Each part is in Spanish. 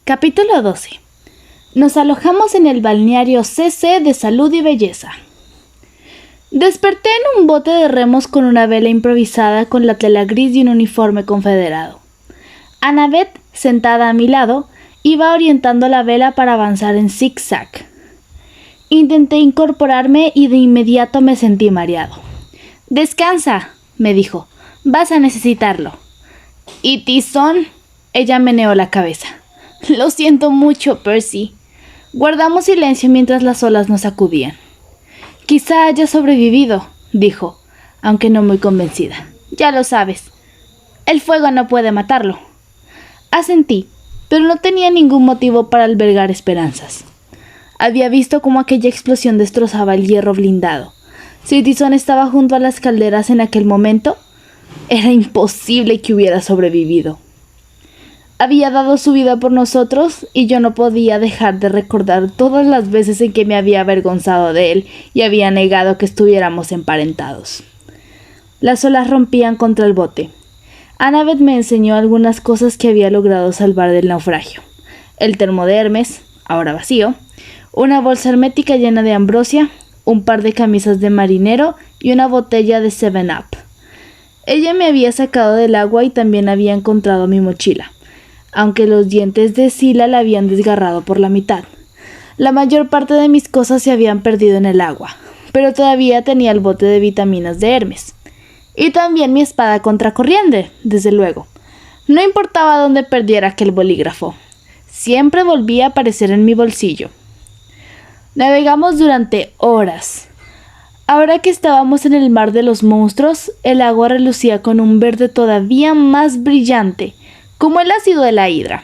Capítulo 12. Nos alojamos en el balneario CC de Salud y Belleza. Desperté en un bote de remos con una vela improvisada con la tela gris y un uniforme confederado. Annabeth, sentada a mi lado, iba orientando la vela para avanzar en zigzag. Intenté incorporarme y de inmediato me sentí mareado. «Descansa», me dijo, «vas a necesitarlo». «¿Y tizón?», ella meneó la cabeza. «Lo siento mucho, Percy». Guardamos silencio mientras las olas nos sacudían. «Quizá haya sobrevivido», dijo, aunque no muy convencida. «Ya lo sabes. El fuego no puede matarlo». Asentí, pero no tenía ningún motivo para albergar esperanzas. Había visto cómo aquella explosión destrozaba el hierro blindado. Si Tizón estaba junto a las calderas en aquel momento, era imposible que hubiera sobrevivido. Había dado su vida por nosotros y yo no podía dejar de recordar todas las veces en que me había avergonzado de él y había negado que estuviéramos emparentados. Las olas rompían contra el bote. Annabeth me enseñó algunas cosas que había logrado salvar del naufragio. El termo de Hermes, ahora vacío, una bolsa hermética llena de ambrosia, un par de camisas de marinero y una botella de 7-Up. Ella me había sacado del agua y también había encontrado mi mochila, aunque los dientes de Scylla la habían desgarrado por la mitad. La mayor parte de mis cosas se habían perdido en el agua, pero todavía tenía el bote de vitaminas de Hermes. Y también mi espada contracorriente, desde luego. No importaba dónde perdiera aquel bolígrafo. Siempre volvía a aparecer en mi bolsillo. Navegamos durante horas. Ahora que estábamos en el mar de los monstruos, el agua relucía con un verde todavía más brillante, como el ácido de la hidra.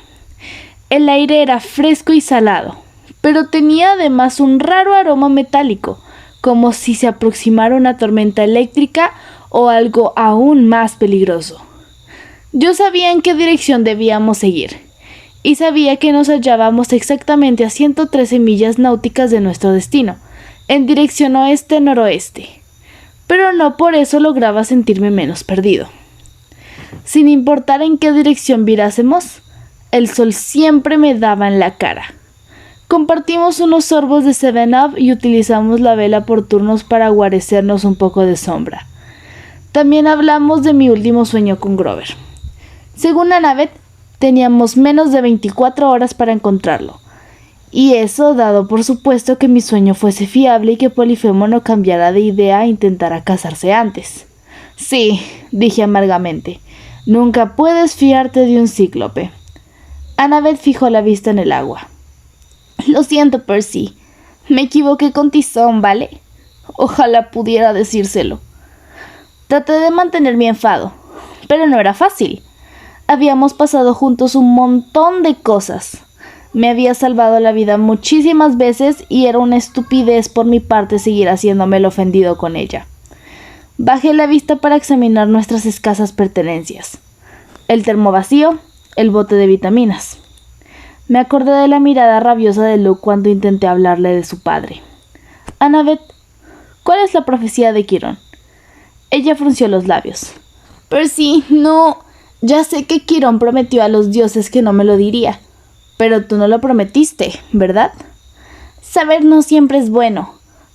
El aire era fresco y salado, pero tenía además un raro aroma metálico, como si se aproximara una tormenta eléctrica o algo aún más peligroso. Yo sabía en qué dirección debíamos seguir, y sabía que nos hallábamos exactamente a 113 millas náuticas de nuestro destino, en dirección oeste-noroeste, pero no por eso lograba sentirme menos perdido. Sin importar en qué dirección virásemos, el sol siempre me daba en la cara. Compartimos unos sorbos de 7-Up y utilizamos la vela por turnos para guarecernos un poco de sombra. También hablamos de mi último sueño con Grover. Según Annabeth, teníamos menos de 24 horas para encontrarlo. Y eso dado por supuesto que mi sueño fuese fiable y que Polifemo no cambiara de idea e intentara casarse antes. Sí, dije amargamente, nunca puedes fiarte de un cíclope. Annabeth fijó la vista en el agua. Lo siento, Percy. Me equivoqué con Tizón, ¿vale? Ojalá pudiera decírselo. Traté de mantener mi enfado, pero no era fácil. Habíamos pasado juntos un montón de cosas. Me había salvado la vida muchísimas veces y era una estupidez por mi parte seguir haciéndome el ofendido con ella. Bajé la vista para examinar nuestras escasas pertenencias. El termo vacío, el bote de vitaminas. Me acordé de la mirada rabiosa de Luke cuando intenté hablarle de su padre. Annabeth, ¿cuál es la profecía de Quirón? Ella frunció los labios. Percy, no. Ya sé que Quirón prometió a los dioses que no me lo diría. Pero tú no lo prometiste, ¿verdad? Saber no siempre es bueno.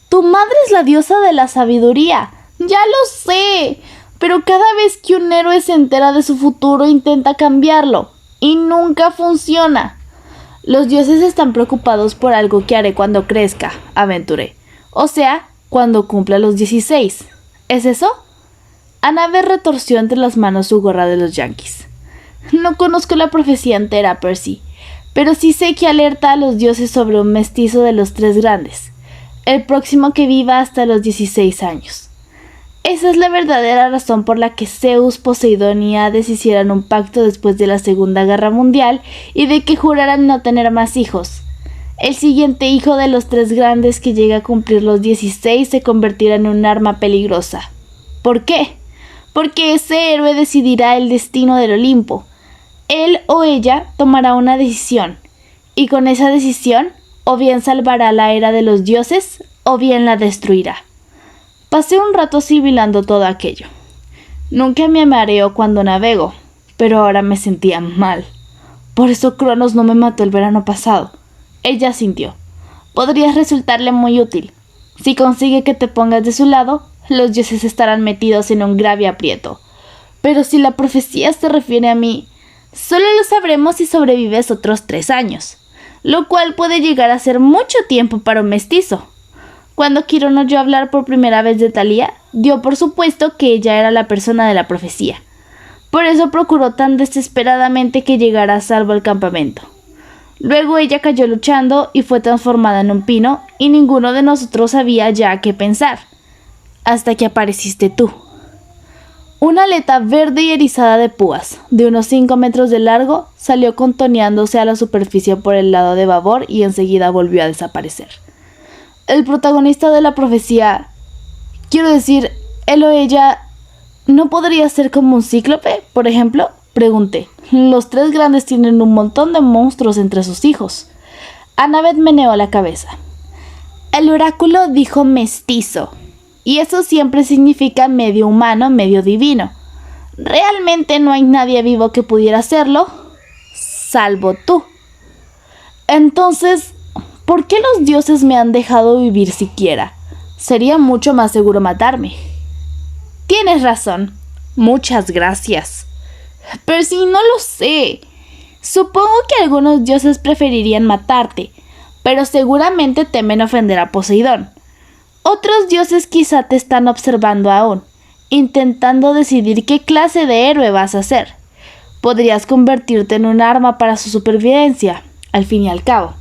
Tu madre es la diosa de la sabiduría. Ya lo sé. Pero cada vez que un héroe se entera de su futuro intenta cambiarlo. Y nunca funciona. Los dioses están preocupados por algo que haré cuando crezca, aventuré. O sea, cuando cumpla los 16. ¿Es eso? Annabeth retorció entre las manos su gorra de los Yankees. No conozco la profecía entera, Percy, pero sí sé que alerta a los dioses sobre un mestizo de los tres grandes, el próximo que viva hasta los 16 años. Esa es la verdadera razón por la que Zeus, Poseidón y Hades hicieran un pacto después de la Segunda Guerra Mundial y de que juraran no tener más hijos. El siguiente hijo de los tres grandes que llegue a cumplir los 16 se convertirá en un arma peligrosa. ¿Por qué? Porque ese héroe decidirá el destino del Olimpo. Él o ella tomará una decisión, y con esa decisión, o bien salvará la era de los dioses, o bien la destruirá. Pasé un rato asimilando todo aquello. Nunca me mareo cuando navego, pero ahora me sentía mal. Por eso Cronos no me mató el verano pasado. Ella asintió. Podrías resultarle muy útil. Si consigue que te pongas de su lado, los dioses estarán metidos en un grave aprieto. Pero si la profecía se refiere a mí, solo lo sabremos si sobrevives otros 3 años, lo cual puede llegar a ser mucho tiempo para un mestizo. Cuando Quirón oyó hablar por primera vez de Thalía, dio por supuesto que ella era la persona de la profecía. Por eso procuró tan desesperadamente que llegara a salvo al campamento. Luego ella cayó luchando y fue transformada en un pino, y ninguno de nosotros sabía ya qué pensar, hasta que apareciste tú. Una aleta verde y erizada de púas, de unos 5 metros de largo, salió contoneándose a la superficie por el lado de babor y enseguida volvió a desaparecer. El protagonista de la profecía, quiero decir, él o ella, ¿no podría ser como un cíclope, por ejemplo? Pregunté. Los 3 grandes tienen un montón de monstruos entre sus hijos. Annabeth meneó la cabeza. El oráculo dijo mestizo, y eso siempre significa medio humano, medio divino. Realmente no hay nadie vivo que pudiera hacerlo, salvo tú. Entonces, ¿por qué los dioses me han dejado vivir siquiera? Sería mucho más seguro matarme. Tienes razón. Muchas gracias. Pero si no lo sé. Supongo que algunos dioses preferirían matarte, pero seguramente temen ofender a Poseidón. Otros dioses quizá te están observando aún, intentando decidir qué clase de héroe vas a ser. Podrías convertirte en un arma para su supervivencia, al fin y al cabo.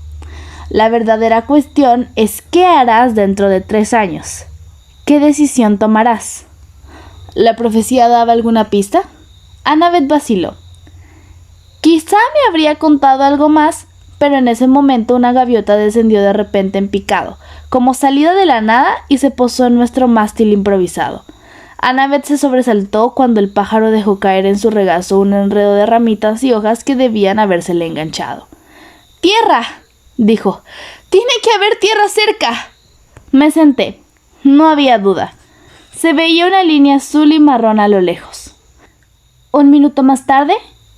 La verdadera cuestión es qué harás dentro de 3 años. ¿Qué decisión tomarás? ¿La profecía daba alguna pista? Annabeth vaciló. Quizá me habría contado algo más, pero en ese momento una gaviota descendió de repente en picado, como salida de la nada, y se posó en nuestro mástil improvisado. Annabeth se sobresaltó cuando el pájaro dejó caer en su regazo un enredo de ramitas y hojas que debían habérsele enganchado. ¡Tierra!, dijo. ¡Tiene que haber tierra cerca! Me senté. No había duda. Se veía una línea azul y marrón a lo lejos. 1 minuto más tarde,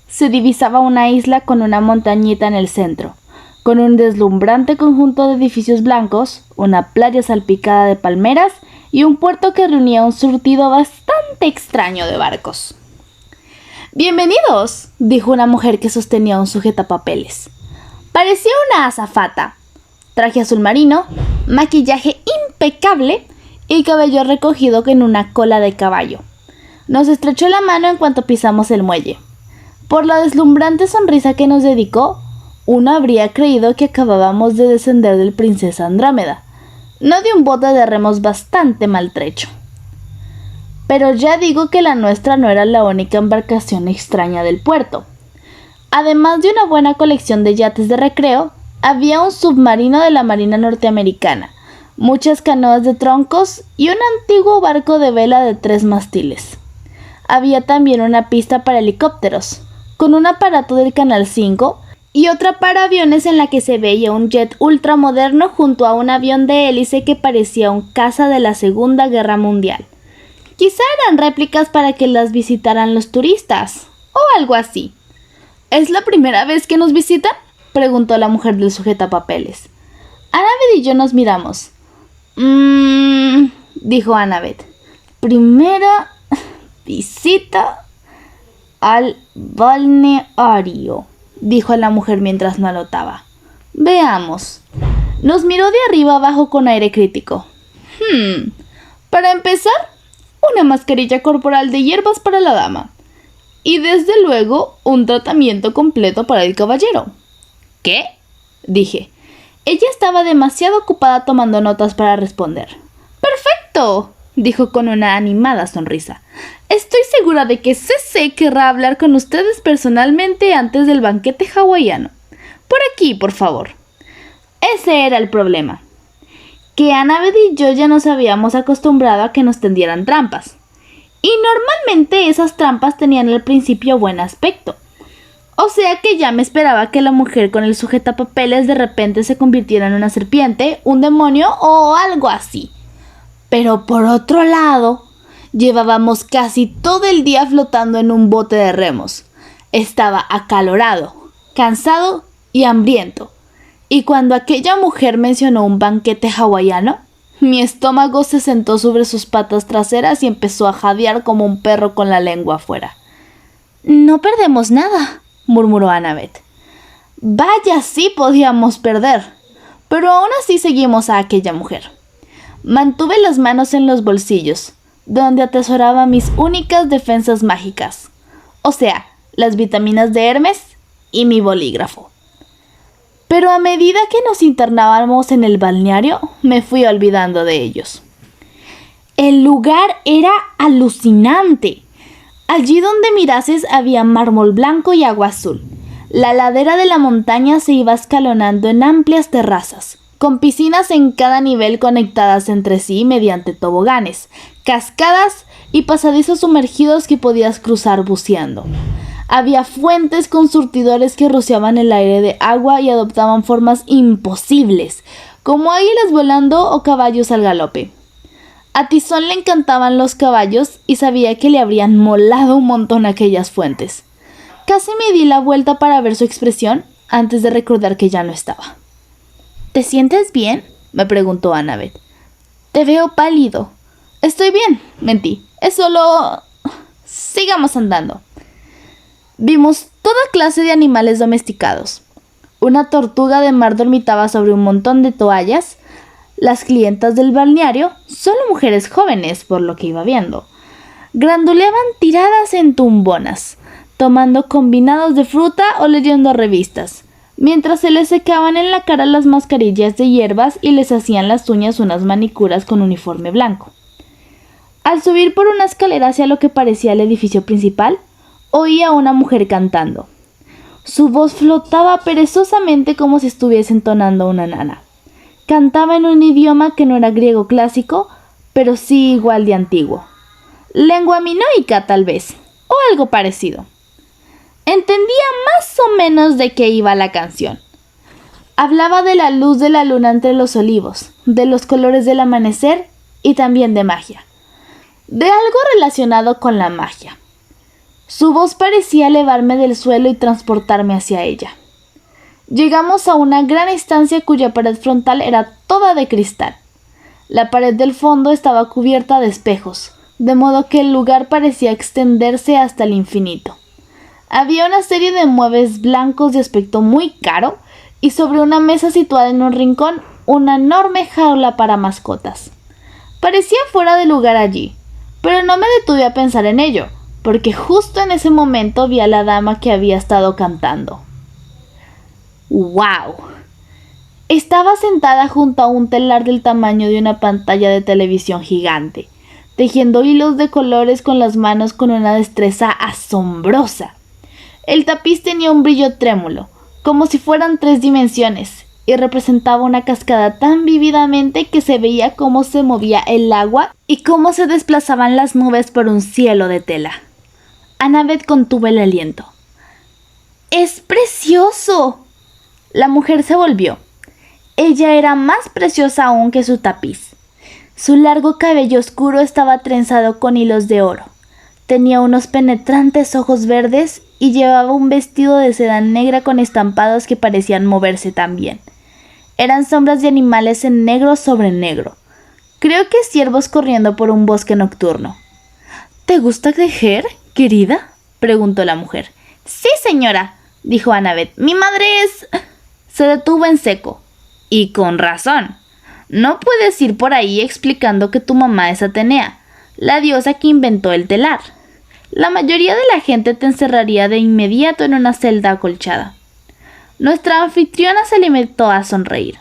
se divisaba una isla con una montañita en el centro, con un deslumbrante conjunto de edificios blancos, una playa salpicada de palmeras y un puerto que reunía un surtido bastante extraño de barcos. «¡Bienvenidos!», dijo una mujer que sostenía un sujetapapeles. Parecía una azafata. Traje azul marino, maquillaje impecable y cabello recogido en una cola de caballo. Nos estrechó la mano en cuanto pisamos el muelle. Por la deslumbrante sonrisa que nos dedicó, uno habría creído que acabábamos de descender del Princesa Andrómeda, no de un bote de remos bastante maltrecho. Pero ya digo que la nuestra no era la única embarcación extraña del puerto. Además de una buena colección de yates de recreo, había un submarino de la Marina norteamericana, muchas canoas de troncos y un antiguo barco de vela de 3 mástiles. Había también una pista para helicópteros, con un aparato del Canal 5 y otra para aviones en la que se veía un jet ultramoderno junto a un avión de hélice que parecía un caza de la Segunda Guerra Mundial. Quizá eran réplicas para que las visitaran los turistas, o algo así. ¿Es la primera vez que nos visitan?, preguntó la mujer del sujetapapeles. Annabeth y yo nos miramos. Dijo Annabeth. Primera visita al balneario, dijo la mujer mientras no anotaba. Veamos. Nos miró de arriba abajo con aire crítico. Para empezar, una mascarilla corporal de hierbas para la dama. Y desde luego, un tratamiento completo para el caballero. ¿Qué?, dije. Ella estaba demasiado ocupada tomando notas para responder. ¡Perfecto!, dijo con una animada sonrisa. Estoy segura de que CC querrá hablar con ustedes personalmente antes del banquete hawaiano. Por aquí, por favor. Ese era el problema. Que Annabeth y yo ya nos habíamos acostumbrado a que nos tendieran trampas. Y normalmente esas trampas tenían al principio buen aspecto. O sea que ya me esperaba que la mujer con el sujetapapeles de repente se convirtiera en una serpiente, un demonio o algo así. Pero por otro lado, llevábamos casi todo el día flotando en un bote de remos. Estaba acalorado, cansado y hambriento. Y cuando aquella mujer mencionó un banquete hawaiano, mi estómago se sentó sobre sus patas traseras y empezó a jadear como un perro con la lengua afuera. «No perdemos nada», murmuró Annabeth. «Vaya, sí podíamos perder». Pero aún así seguimos a aquella mujer. Mantuve las manos en los bolsillos, donde atesoraba mis únicas defensas mágicas, o sea, las vitaminas de Hermes y mi bolígrafo. Pero a medida que nos internábamos en el balneario, me fui olvidando de ellos. El lugar era alucinante. Allí donde mirases había mármol blanco y agua azul. La ladera de la montaña se iba escalonando en amplias terrazas, con piscinas en cada nivel conectadas entre sí mediante toboganes, cascadas y pasadizos sumergidos que podías cruzar buceando. Había fuentes con surtidores que rociaban el aire de agua y adoptaban formas imposibles, como águilas volando o caballos al galope. A Tizón le encantaban los caballos y sabía que le habrían molado un montón aquellas fuentes. Casi me di la vuelta para ver su expresión antes de recordar que ya no estaba. «¿Te sientes bien?», me preguntó Annabeth. «Te veo pálido». «Estoy bien», mentí. «Es solo... sigamos andando». Vimos toda clase de animales domesticados. Una tortuga de mar dormitaba sobre un montón de toallas. Las clientas del balneario, solo mujeres jóvenes por lo que iba viendo, granduleaban tiradas en tumbonas, tomando combinados de fruta o leyendo revistas, mientras se les secaban en la cara las mascarillas de hierbas y les hacían las uñas unas manicuras con uniforme blanco. Al subir por una escalera hacia lo que parecía el edificio principal, oí a una mujer cantando. Su voz flotaba perezosamente como si estuviese entonando una nana. Cantaba en un idioma que no era griego clásico, pero sí igual de antiguo. Lengua minoica, tal vez, o algo parecido. Entendía más o menos de qué iba la canción. Hablaba de la luz de la luna entre los olivos, de los colores del amanecer y también de magia. De algo relacionado con la magia. Su voz parecía elevarme del suelo y transportarme hacia ella. Llegamos a una gran estancia cuya pared frontal era toda de cristal. La pared del fondo estaba cubierta de espejos, de modo que el lugar parecía extenderse hasta el infinito. Había una serie de muebles blancos de aspecto muy caro y sobre una mesa situada en un rincón una enorme jaula para mascotas. Parecía fuera de lugar allí, pero no me detuve a pensar en ello, porque justo en ese momento vi a la dama que había estado cantando. ¡Wow! Estaba sentada junto a un telar del tamaño de una pantalla de televisión gigante, tejiendo hilos de colores con las manos con una destreza asombrosa. El tapiz tenía un brillo trémulo, como si fueran 3 dimensiones, y representaba una cascada tan vívidamente que se veía cómo se movía el agua y cómo se desplazaban las nubes por un cielo de tela. Annabeth contuvo el aliento. ¡Es precioso! La mujer se volvió. Ella era más preciosa aún que su tapiz. Su largo cabello oscuro estaba trenzado con hilos de oro. Tenía unos penetrantes ojos verdes y llevaba un vestido de seda negra con estampados que parecían moverse también. Eran sombras de animales en negro sobre negro. Creo que ciervos corriendo por un bosque nocturno. ¿Te gusta tejer, querida?, preguntó la mujer. Sí, señora, dijo Annabeth. Mi madre es... Se detuvo en seco. Y con razón. No puedes ir por ahí explicando que tu mamá es Atenea, la diosa que inventó el telar. La mayoría de la gente te encerraría de inmediato en una celda acolchada. Nuestra anfitriona se limitó a sonreír.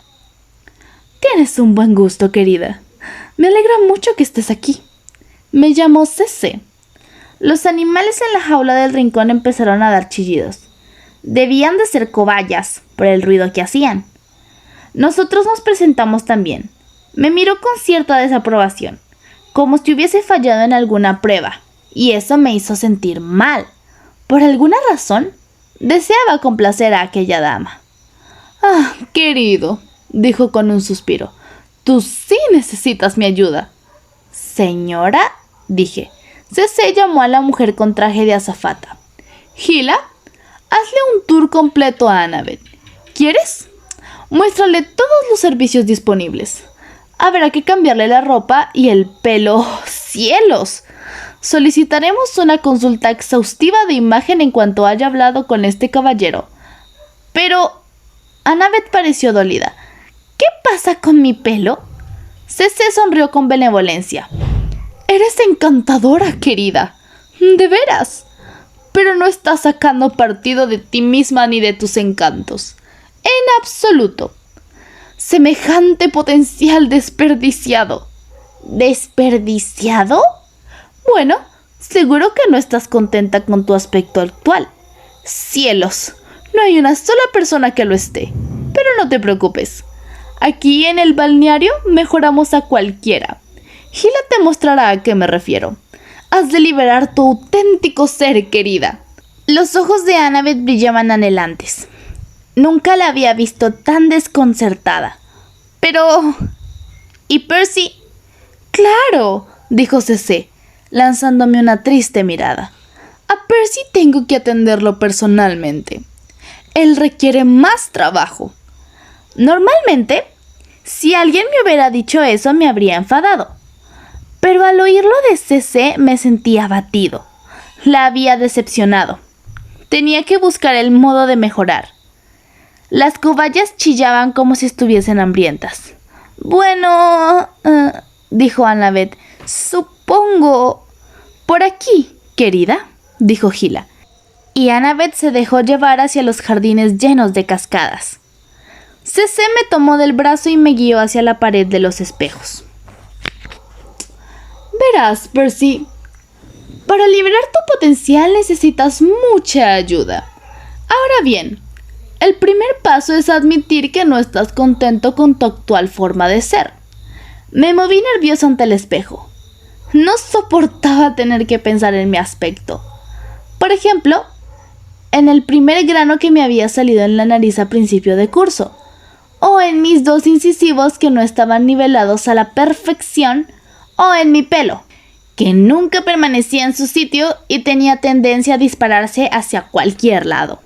Tienes un buen gusto, querida. Me alegra mucho que estés aquí. Me llamo Cece. Los animales en la jaula del rincón empezaron a dar chillidos. Debían de ser cobayas por el ruido que hacían. Nosotros nos presentamos también. Me miró con cierta desaprobación, como si hubiese fallado en alguna prueba, y eso me hizo sentir mal. Por alguna razón, deseaba complacer a aquella dama. «Ah, querido», dijo con un suspiro, «tú sí necesitas mi ayuda». «Señora», dije. Cece llamó a la mujer con traje de azafata. «Gila, Hazle un tour completo a Annabeth. ¿Quieres? Muéstrale todos los servicios disponibles. Habrá que cambiarle la ropa y el pelo. ¡Oh, ¡cielos! Solicitaremos una consulta exhaustiva de imagen en cuanto haya hablado con este caballero. Pero Annabeth pareció dolida. ¿Qué pasa con mi pelo? CC sonrió con benevolencia. Eres encantadora, querida. De veras. Pero no estás sacando partido de ti misma ni de tus encantos. En absoluto. Semejante potencial desperdiciado. ¿Desperdiciado? Bueno, seguro que no estás contenta con tu aspecto actual. ¡Cielos! No hay una sola persona que lo esté. Pero no te preocupes. Aquí en el balneario mejoramos a cualquiera. Gila te mostrará a qué me refiero. Has de liberar tu auténtico ser, querida. Los ojos de Annabeth brillaban anhelantes. Nunca la había visto tan desconcertada. Pero... ¿y Percy? ¡Claro!, dijo CC, lanzándome una triste mirada. A Percy tengo que atenderlo personalmente. Él requiere más trabajo. Normalmente, si alguien me hubiera dicho eso, me habría enfadado. Pero al oírlo de CC me sentí abatido. La había decepcionado. Tenía que buscar el modo de mejorar. Las cobayas chillaban como si estuviesen hambrientas. Bueno, dijo Annabeth, supongo... Por aquí, querida, dijo Gila. Y Annabeth se dejó llevar hacia los jardines llenos de cascadas. CC me tomó del brazo y me guió hacia la pared de los espejos. Verás, Percy, para liberar tu potencial necesitas mucha ayuda. Ahora bien, el primer paso es admitir que no estás contento con tu actual forma de ser. Me moví nervioso ante el espejo. No soportaba tener que pensar en mi aspecto. Por ejemplo, en el primer grano que me había salido en la nariz a principio de curso, o en mis 2 incisivos que no estaban nivelados a la perfección, o en mi pelo, que nunca permanecía en su sitio y tenía tendencia a dispararse hacia cualquier lado.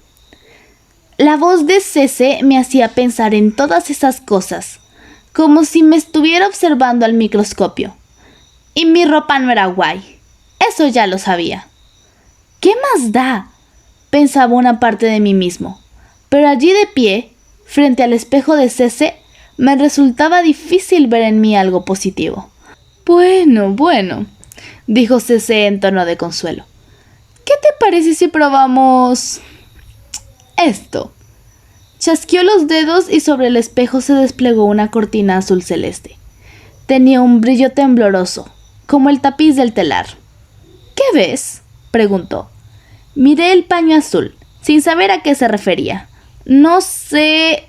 La voz de CC me hacía pensar en todas esas cosas, como si me estuviera observando al microscopio. Y mi ropa no era guay, eso ya lo sabía. ¿Qué más da?, pensaba una parte de mí mismo, pero allí de pie, frente al espejo de CC, me resultaba difícil ver en mí algo positivo. Bueno, dijo CC en tono de consuelo. ¿Qué te parece si probamos esto? Chasqueó los dedos y sobre el espejo se desplegó una cortina azul celeste. Tenía un brillo tembloroso, como el tapiz del telar. ¿Qué ves?, preguntó. Miré el paño azul, sin saber a qué se refería. No sé...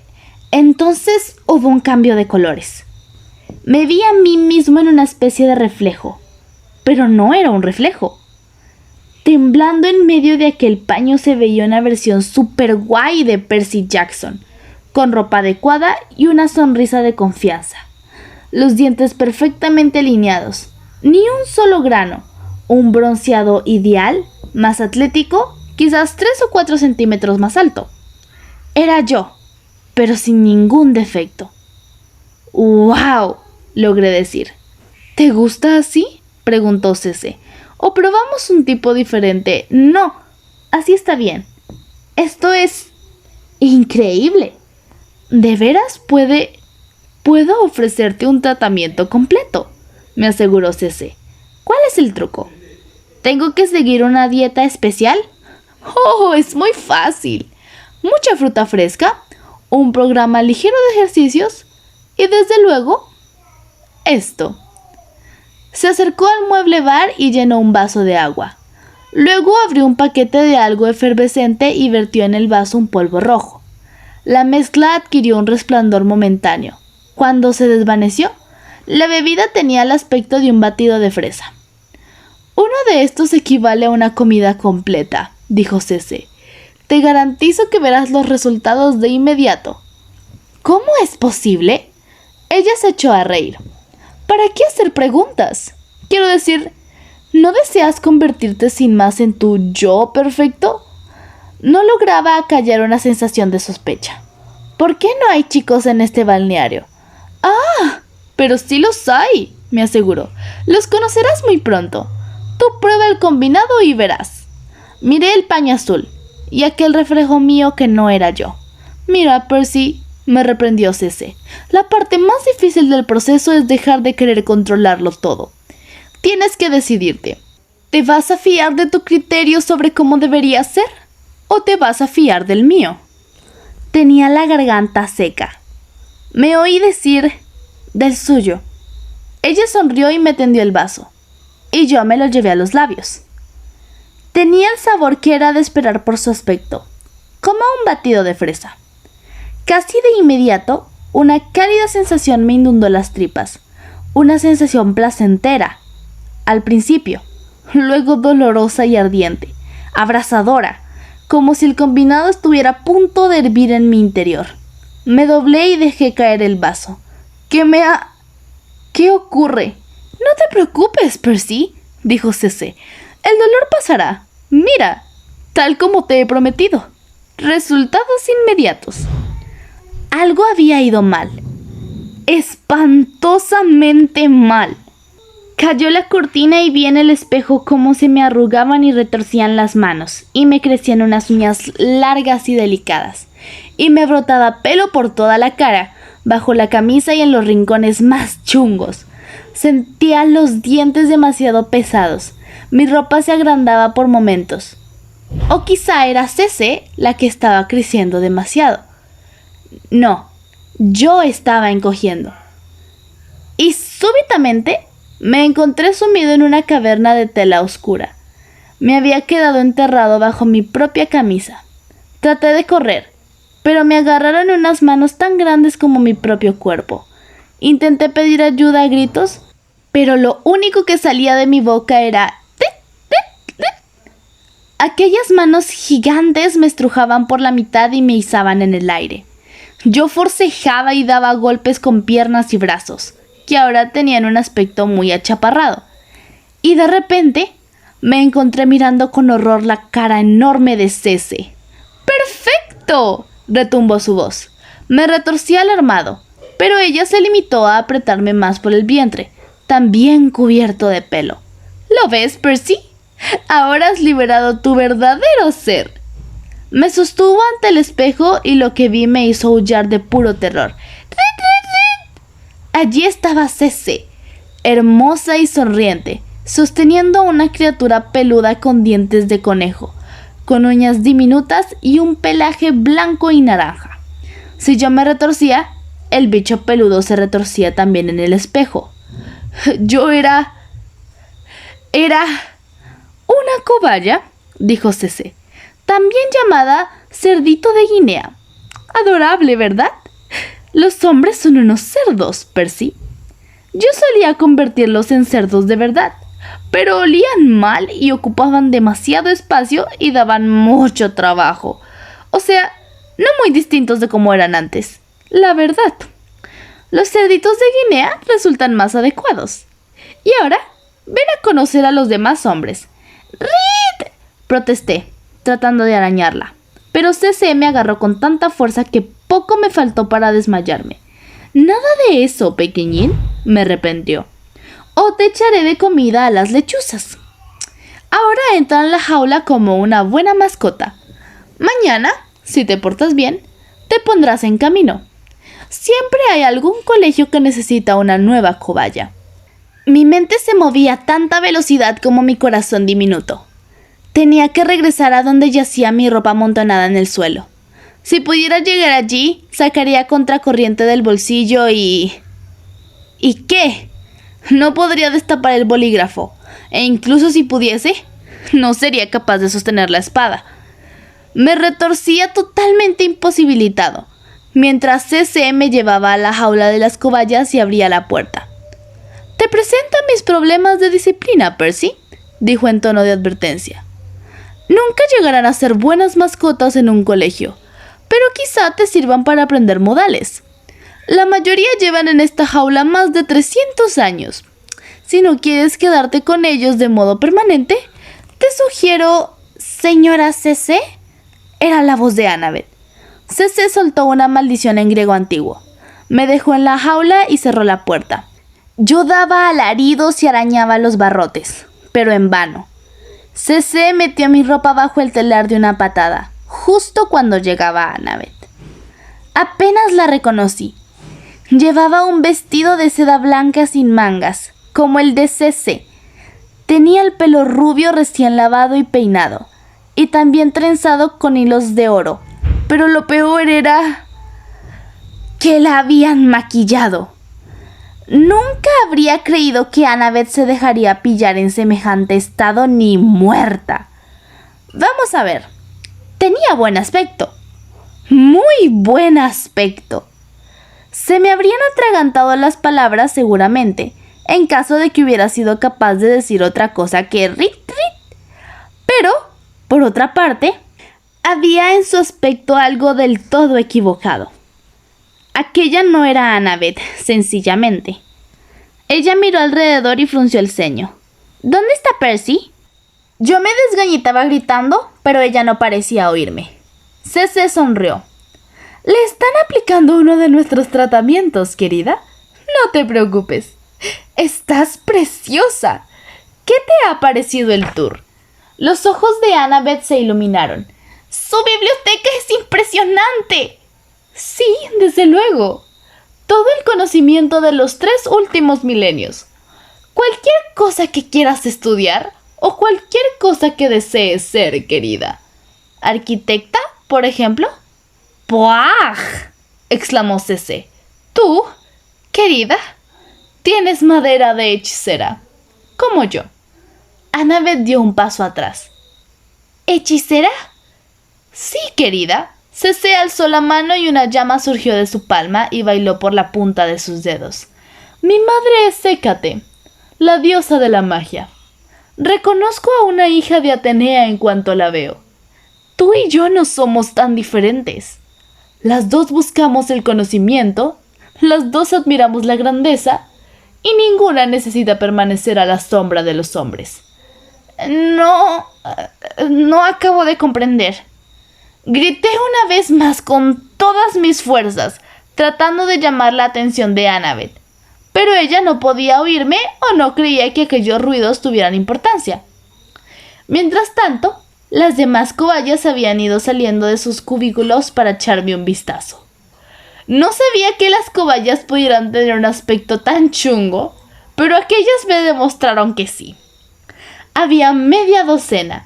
Entonces hubo un cambio de colores. Me vi a mí mismo en una especie de reflejo, pero no era un reflejo. Temblando en medio de aquel paño se veía una versión super guay de Percy Jackson, con ropa adecuada y una sonrisa de confianza. Los dientes perfectamente alineados, ni un solo grano, un bronceado ideal, más atlético, quizás 3 o 4 centímetros más alto. Era yo, pero sin ningún defecto. ¡Wow!, logré decir. ¿Te gusta así?, preguntó CC. ¿O probamos un tipo diferente? No, así está bien. Esto es increíble. ¿De veras puedo ofrecerte un tratamiento completo?, me aseguró CC. ¿Cuál es el truco? ¿Tengo que seguir una dieta especial? ¡Oh, es muy fácil! Mucha fruta fresca, un programa ligero de ejercicios y desde luego, esto. Se acercó al mueble bar y llenó un vaso de agua. Luego abrió un paquete de algo efervescente y vertió en el vaso un polvo rojo. La mezcla adquirió un resplandor momentáneo. Cuando se desvaneció, la bebida tenía el aspecto de un batido de fresa. Uno de estos equivale a una comida completa, dijo CC. Te garantizo que verás los resultados de inmediato. ¿Cómo es posible? Ella se echó a reír. ¿Para qué hacer preguntas? Quiero decir, ¿no deseas convertirte sin más en tu yo perfecto? No lograba acallar una sensación de sospecha. ¿Por qué no hay chicos en este balneario? ¡Ah! Pero sí los hay, me aseguró. Los conocerás muy pronto. Tú prueba el combinado y verás. Miré el paño azul y aquel reflejo mío que no era yo. Mira, Percy, me reprendió CC. La parte más difícil del proceso es dejar de querer controlarlo todo. Tienes que decidirte. ¿Te vas a fiar de tu criterio sobre cómo debería ser? ¿O te vas a fiar del mío? Tenía la garganta seca. Me oí decir del suyo. Ella sonrió y me tendió el vaso, y yo me lo llevé a los labios. Tenía el sabor que era de esperar por su aspecto, como un batido de fresa. Casi de inmediato, una cálida sensación me inundó las tripas, una sensación placentera, al principio, luego dolorosa y ardiente, abrasadora, como si el combinado estuviera a punto de hervir en mi interior. Me doblé y dejé caer el vaso. ¿Qué ocurre? No te preocupes, Percy, dijo CC. El dolor pasará. Mira, tal como te he prometido. Resultados inmediatos. Algo había ido mal. Espantosamente mal. Cayó la cortina y vi en el espejo cómo se me arrugaban y retorcían las manos, y me crecían unas uñas largas y delicadas, y me brotaba pelo por toda la cara, bajo la camisa y en los rincones más chungos. Sentía los dientes demasiado pesados. Mi ropa se agrandaba por momentos. O quizá era CC la que estaba creciendo demasiado. No, yo estaba encogiendo. Y súbitamente me encontré sumido en una caverna de tela oscura. Me había quedado enterrado bajo mi propia camisa. Traté de correr, pero me agarraron unas manos tan grandes como mi propio cuerpo. Intenté pedir ayuda a gritos, pero lo único que salía de mi boca era tit, tit, tit. Aquellas manos gigantes me estrujaban por la mitad y me izaban en el aire. Yo forcejeaba y daba golpes con piernas y brazos, que ahora tenían un aspecto muy achaparrado. Y de repente me encontré mirando con horror la cara enorme de CC. ¡Perfecto!, retumbó su voz. Me retorcí alarmado, pero ella se limitó a apretarme más por el vientre, también cubierto de pelo. ¿Lo ves, Percy? Ahora has liberado tu verdadero ser. Me sostuvo ante el espejo y lo que vi me hizo aullar de puro terror. ¡Rit, rit, rit! Allí estaba CC, hermosa y sonriente, sosteniendo a una criatura peluda con dientes de conejo, con uñas diminutas y un pelaje blanco y naranja. Si yo me retorcía, el bicho peludo se retorcía también en el espejo. Yo era una cobaya, dijo CC, también llamada cerdito de Guinea. Adorable, ¿verdad? Los hombres son unos cerdos, Percy. Yo solía convertirlos en cerdos de verdad, pero olían mal y ocupaban demasiado espacio y daban mucho trabajo. O sea, no muy distintos de como eran antes, la verdad. Los cerditos de Guinea resultan más adecuados. Y ahora, ven a conocer a los demás hombres. ¡Rit!, protesté, tratando de arañarla. Pero CC me agarró con tanta fuerza que poco me faltó para desmayarme. Nada de eso, pequeñín, me reprendió. O te echaré de comida a las lechuzas. Ahora entra en la jaula como una buena mascota. Mañana, si te portas bien, te pondrás en camino. Siempre hay algún colegio que necesita una nueva cobaya. Mi mente se movía a tanta velocidad como mi corazón diminuto. Tenía que regresar a donde yacía mi ropa amontonada en el suelo. Si pudiera llegar allí, sacaría contracorriente del bolsillo y... ¿Y qué? No podría destapar el bolígrafo, e incluso si pudiese, no sería capaz de sostener la espada. Me retorcía totalmente imposibilitado, mientras CC me llevaba a la jaula de las cobayas y abría la puerta. «Te presento mis problemas de disciplina, Percy», dijo en tono de advertencia. «Nunca llegarán a ser buenas mascotas en un colegio, pero quizá te sirvan para aprender modales. La mayoría llevan en esta jaula más de 300 años. Si no quieres quedarte con ellos de modo permanente, te sugiero, señora CC, Era la voz de Annabeth. CC soltó una maldición en griego antiguo. Me dejó en la jaula y cerró la puerta. Yo daba alaridos y arañaba los barrotes, pero en vano. CC metió mi ropa bajo el telar de una patada, justo cuando llegaba Annabeth. Apenas la reconocí. Llevaba un vestido de seda blanca sin mangas, como el de CC. Tenía el pelo rubio recién lavado y peinado, y también trenzado con hilos de oro. Pero lo peor era que la habían maquillado. Nunca habría creído que Annabeth se dejaría pillar en semejante estado ni muerta. Vamos a ver. Tenía buen aspecto. Muy buen aspecto. Se me habrían atragantado las palabras seguramente, en caso de que hubiera sido capaz de decir otra cosa que rit rit. Pero, por otra parte, había en su aspecto algo del todo equivocado. Aquella no era Annabeth, sencillamente. Ella miró alrededor y frunció el ceño. ¿Dónde está Percy? Yo me desgañitaba gritando, pero ella no parecía oírme. CC sonrió. ¿Le están aplicando uno de nuestros tratamientos, querida? No te preocupes. Estás preciosa. ¿Qué te ha parecido el tour? Los ojos de Annabeth se iluminaron. ¡Su biblioteca es impresionante! Sí, desde luego. Todo el conocimiento de los 3 últimos milenios. Cualquier cosa que quieras estudiar o cualquier cosa que desees ser, querida. ¿Arquitecta, por ejemplo? ¡Puaj! Exclamó CC. Tú, querida, tienes madera de hechicera, como yo. Annabeth dio un paso atrás. ¿Hechicera? Sí, querida. CC alzó la mano y una llama surgió de su palma y bailó por la punta de sus dedos. Mi madre es Hécate, la diosa de la magia. Reconozco a una hija de Atenea en cuanto la veo. Tú y yo no somos tan diferentes. Las dos buscamos el conocimiento, las dos admiramos la grandeza y ninguna necesita permanecer a la sombra de los hombres. No acabo de comprender. Grité una vez más con todas mis fuerzas, tratando de llamar la atención de Annabeth, pero ella no podía oírme o no creía que aquellos ruidos tuvieran importancia. Mientras tanto, las demás cobayas habían ido saliendo de sus cubículos para echarme un vistazo. No sabía que las cobayas pudieran tener un aspecto tan chungo, pero aquellas me demostraron que sí. Había media docena,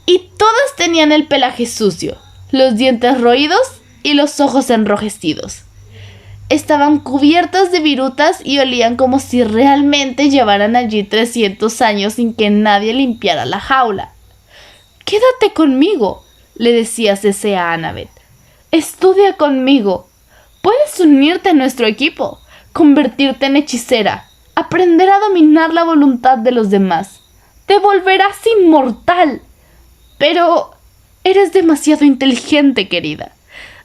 y todas tenían el pelaje sucio, los dientes roídos y los ojos enrojecidos. Estaban cubiertas de virutas y olían como si realmente llevaran allí 300 años sin que nadie limpiara la jaula. «Quédate conmigo», le decía CC a Annabeth. «Estudia conmigo. Puedes unirte a nuestro equipo, convertirte en hechicera, aprender a dominar la voluntad de los demás. Te volverás inmortal. Pero eres demasiado inteligente, querida.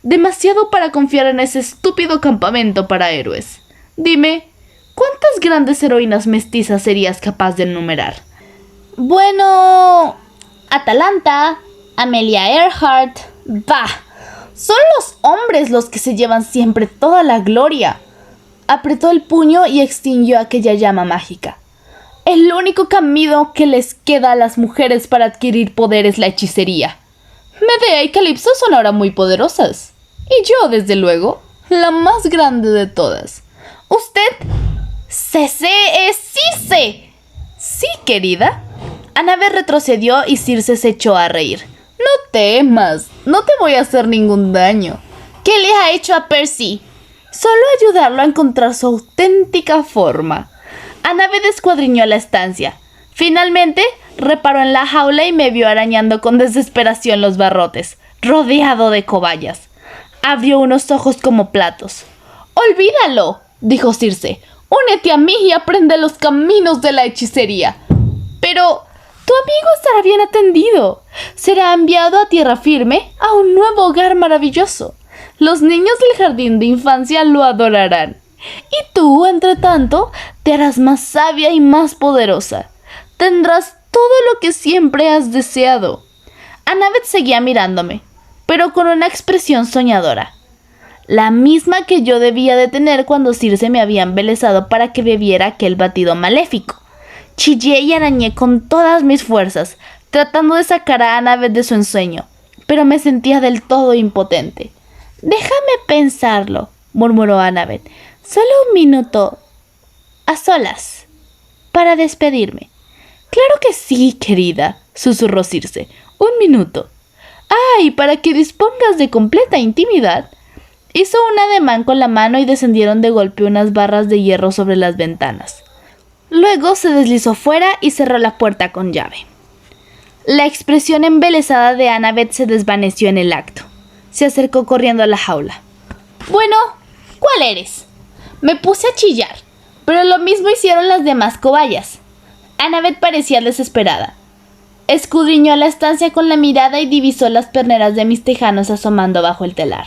Demasiado para confiar en ese estúpido campamento para héroes. Dime, ¿cuántas grandes heroínas mestizas serías capaz de enumerar?» «Bueno, Atalanta, Amelia Earhart, bah, son los hombres los que se llevan siempre toda la gloria». Apretó el puño y extinguió aquella llama mágica. «El único camino que les queda a las mujeres para adquirir poder es la hechicería. Medea y Calipso son ahora muy poderosas. Y yo, desde luego, la más grande de todas. Usted, CC es Circe». «Sí, querida». Annabeth retrocedió y Circe se echó a reír. «No temas, no te voy a hacer ningún daño». «¿Qué le ha hecho a Percy?» «Solo ayudarlo a encontrar su auténtica forma». Annabeth escuadriñó la estancia. Finalmente, reparó en la jaula y me vio arañando con desesperación los barrotes, rodeado de cobayas. Abrió unos ojos como platos. «Olvídalo», dijo Circe. «Únete a mí y aprende los caminos de la hechicería». «Pero tu amigo estará bien atendido. Será enviado a tierra firme, a un nuevo hogar maravilloso. Los niños del jardín de infancia lo adorarán. Y tú, entre tanto, te harás más sabia y más poderosa. Tendrás todo lo que siempre has deseado». Annabeth seguía mirándome, pero con una expresión soñadora. La misma que yo debía de tener cuando Circe me había embelesado para que bebiera aquel batido maléfico. Chillé y arañé con todas mis fuerzas, tratando de sacar a Annabeth de su ensueño, pero me sentía del todo impotente. «Déjame pensarlo», murmuró Annabeth. «Solo un minuto, a solas, para despedirme». «Claro que sí, querida», susurró Circe. «Un minuto». «Ay, para que dispongas de completa intimidad». Hizo un ademán con la mano y descendieron de golpe unas barras de hierro sobre las ventanas. Luego se deslizó fuera y cerró la puerta con llave. La expresión embelesada de Annabeth se desvaneció en el acto. Se acercó corriendo a la jaula. «Bueno, ¿cuál eres?» Me puse a chillar, pero lo mismo hicieron las demás cobayas. Annabeth parecía desesperada. Escudriñó la estancia con la mirada y divisó las perneras de mis tejanos asomando bajo el telar.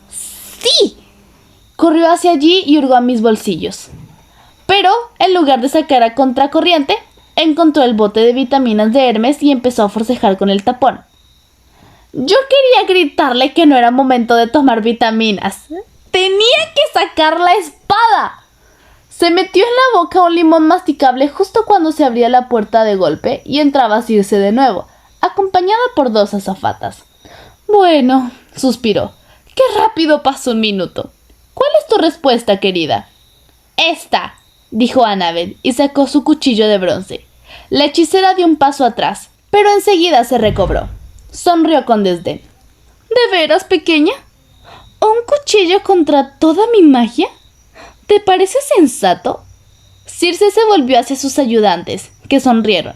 ¡Sí! Corrió hacia allí y hurgó a mis bolsillos. Pero, en lugar de sacar a contracorriente, encontró el bote de vitaminas de Hermes y empezó a forcejar con el tapón. Yo quería gritarle que no era momento de tomar vitaminas. ¡Tenía que sacar la espada! Se metió en la boca un limón masticable justo cuando se abría la puerta de golpe y entraba a Circe de nuevo, acompañada por 2 azafatas. «Bueno», suspiró, «qué rápido pasó un minuto. ¿Cuál es tu respuesta, querida?» «Esta», dijo Annabeth y sacó su cuchillo de bronce. La hechicera dio un paso atrás, pero enseguida se recobró. Sonrió con desdén. «¿De veras, pequeña? ¿Un cuchillo contra toda mi magia? ¿Te parece sensato?» Circe se volvió hacia sus ayudantes, que sonrieron.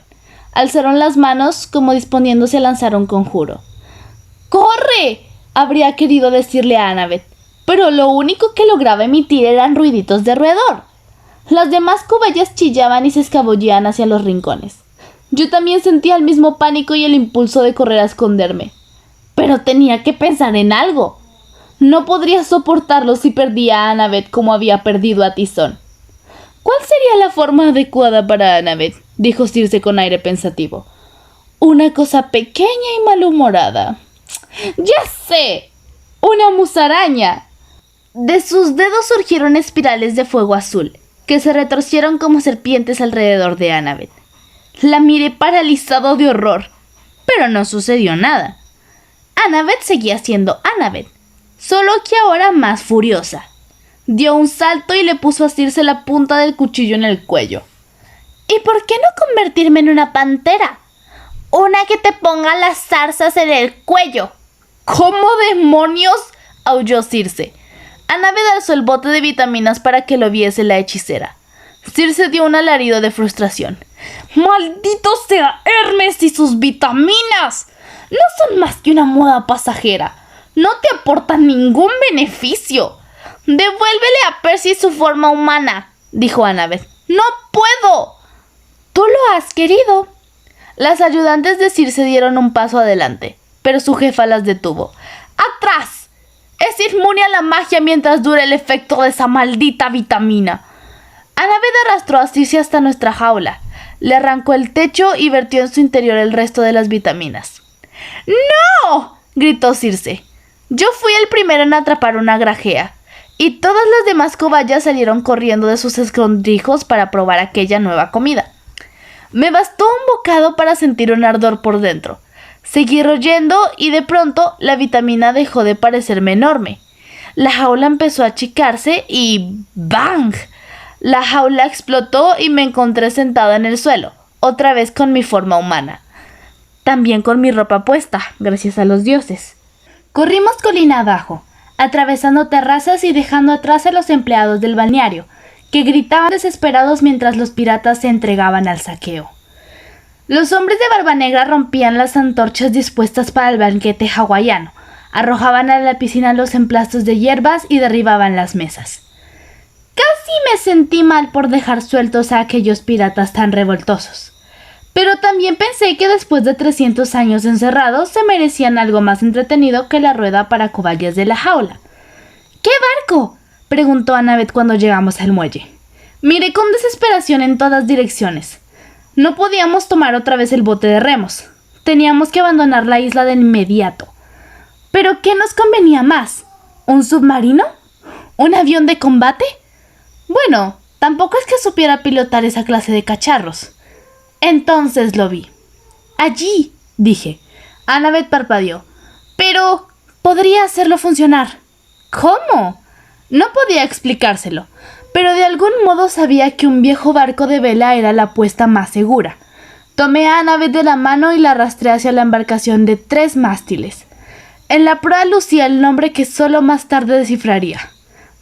Alzaron las manos como disponiéndose a lanzar un conjuro. «¡Corre!», habría querido decirle a Annabeth, pero lo único que lograba emitir eran ruiditos de roedor. Las demás cobayas chillaban y se escabullían hacia los rincones. Yo también sentía el mismo pánico y el impulso de correr a esconderme. Pero tenía que pensar en algo. No podría soportarlo si perdía a Annabeth como había perdido a Tizón. «¿Cuál sería la forma adecuada para Annabeth?», dijo Circe con aire pensativo. «Una cosa pequeña y malhumorada». «¡Ya sé! ¡Una musaraña!». De sus dedos surgieron espirales de fuego azul, que se retorcieron como serpientes alrededor de Annabeth. La miré paralizado de horror, pero no sucedió nada. Annabeth seguía siendo Annabeth, solo que ahora más furiosa. Dio un salto y le puso a Circe la punta del cuchillo en el cuello. «¿Y por qué no convertirme en una pantera? Una que te ponga las zarzas en el cuello». «¿Cómo demonios?», aulló Circe. Annabeth alzó el bote de vitaminas para que lo viese la hechicera. Circe dio un alarido de frustración. «¡Maldito sea Hermes y sus vitaminas! No son más que una moda pasajera. No te aportan ningún beneficio. Devuélvele a Percy su forma humana», dijo Annabeth. «No puedo». «Tú lo has querido». Las ayudantes de Circe dieron un paso adelante, pero su jefa las detuvo. «¡Atrás! Es inmune a la magia mientras dure el efecto de esa maldita vitamina». Annabeth arrastró a Circe hasta nuestra jaula, le arrancó el techo y vertió en su interior el resto de las vitaminas. «¡No!», gritó Circe. Yo fui el primero en atrapar una grajea, y todas las demás cobayas salieron corriendo de sus escondrijos para probar aquella nueva comida. Me bastó un bocado para sentir un ardor por dentro. Seguí royendo y de pronto la vitamina dejó de parecerme enorme. La jaula empezó a achicarse y ¡bang! La jaula explotó y me encontré sentada en el suelo, otra vez con mi forma humana. También con mi ropa puesta, gracias a los dioses. Corrimos colina abajo, atravesando terrazas y dejando atrás a los empleados del balneario, que gritaban desesperados mientras los piratas se entregaban al saqueo. Los hombres de Barba Negra rompían las antorchas dispuestas para el banquete hawaiano, arrojaban a la piscina los emplastos de hierbas y derribaban las mesas. Casi me sentí mal por dejar sueltos a aquellos piratas tan revoltosos. Pero también pensé que después de 300 años encerrados se merecían algo más entretenido que la rueda para cobayas de la jaula. ¿Qué barco?, preguntó Annabeth cuando llegamos al muelle. Miré con desesperación en todas direcciones. No podíamos tomar otra vez el bote de remos. Teníamos que abandonar la isla de inmediato. ¿Pero qué nos convenía más? ¿Un submarino? ¿Un avión de combate? Bueno, tampoco es que supiera pilotar esa clase de cacharros. Entonces lo vi. Allí, dije. Annabeth parpadeó. Pero podría hacerlo funcionar. ¿Cómo? No podía explicárselo, pero de algún modo sabía que un viejo barco de vela era la apuesta más segura. Tomé a Annabeth de la mano y la arrastré hacia la embarcación de 3 mástiles. En la proa lucía el nombre que solo más tarde descifraría: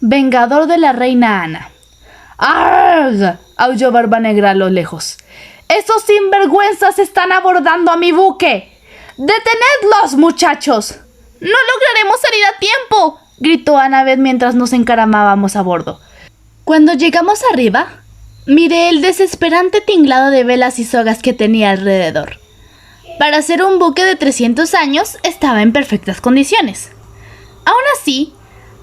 Vengador de la Reina Ana. ¡Arg! Aulló Barbanegra a lo lejos. ¡Esos sinvergüenzas están abordando a mi buque! ¡Detenedlos, muchachos! ¡No lograremos salir a tiempo!, gritó Annabeth mientras nos encaramábamos a bordo. Cuando llegamos arriba, miré el desesperante tinglado de velas y sogas que tenía alrededor. Para ser un buque de 300 años, estaba en perfectas condiciones. Aún así,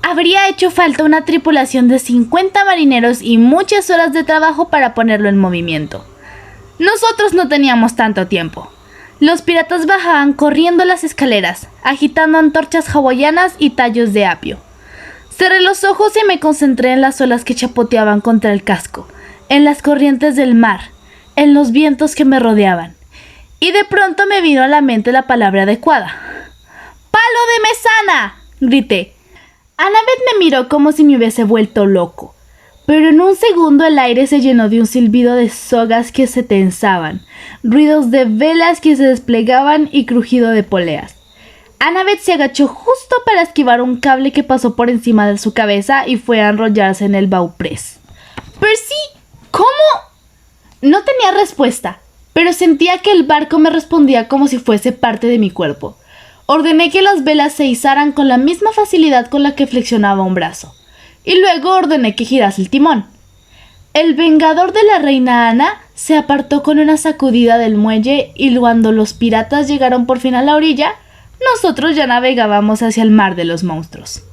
habría hecho falta una tripulación de 50 marineros y muchas horas de trabajo para ponerlo en movimiento. Nosotros no teníamos tanto tiempo. Los piratas bajaban corriendo las escaleras, agitando antorchas hawaianas y tallos de apio. Cerré los ojos y me concentré en las olas que chapoteaban contra el casco, en las corrientes del mar, en los vientos que me rodeaban. Y de pronto me vino a la mente la palabra adecuada. ¡Palo de mesana!, grité. Annabeth me miró como si me hubiese vuelto loco, pero en un segundo el aire se llenó de un silbido de sogas que se tensaban, ruidos de velas que se desplegaban y crujido de poleas. Annabeth se agachó justo para esquivar un cable que pasó por encima de su cabeza y fue a enrollarse en el bauprés. ¡Percy! ¿Cómo? No tenía respuesta, pero sentía que el barco me respondía como si fuese parte de mi cuerpo. Ordené que las velas se izaran con la misma facilidad con la que flexionaba un brazo, y luego ordené que girase el timón. El Vengador de la Reina Ana se apartó con una sacudida del muelle y cuando los piratas llegaron por fin a la orilla, nosotros ya navegábamos hacia el mar de los monstruos.